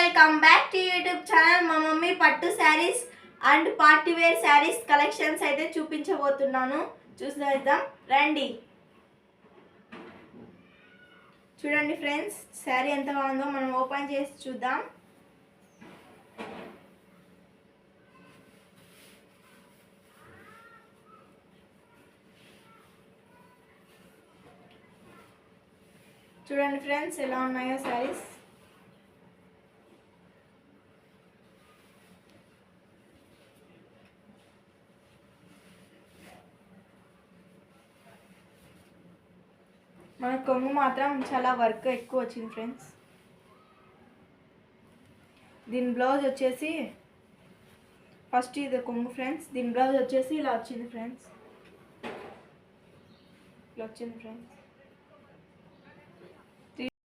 Welcome back to YouTube channel. మా mummy పట్టు saris and party wear saris collections అయితే చూపించబోతున్నాను. చూసేద్దాం రండి. చూడండి ఫ్రెండ్స్, శారీ ఎంత బాగుందో మనం ఓపెన్ చేసి చూద్దాం. చూడండి ఫ్రెండ్స్ ఎలా ఉన్నాయో శారీస్. మన కొంగు మాత్రం చాలా వర్క్ ఎక్కువ వచ్చింది ఫ్రెండ్స్. దీని బ్లౌజ్ వచ్చేసి ఫస్ట్ ఇది కొంగు ఫ్రెండ్స్. దీని బ్లౌజ్ వచ్చేసి ఇలా వచ్చింది ఫ్రెండ్స్. ఇలా వచ్చింది ఫ్రెండ్స్.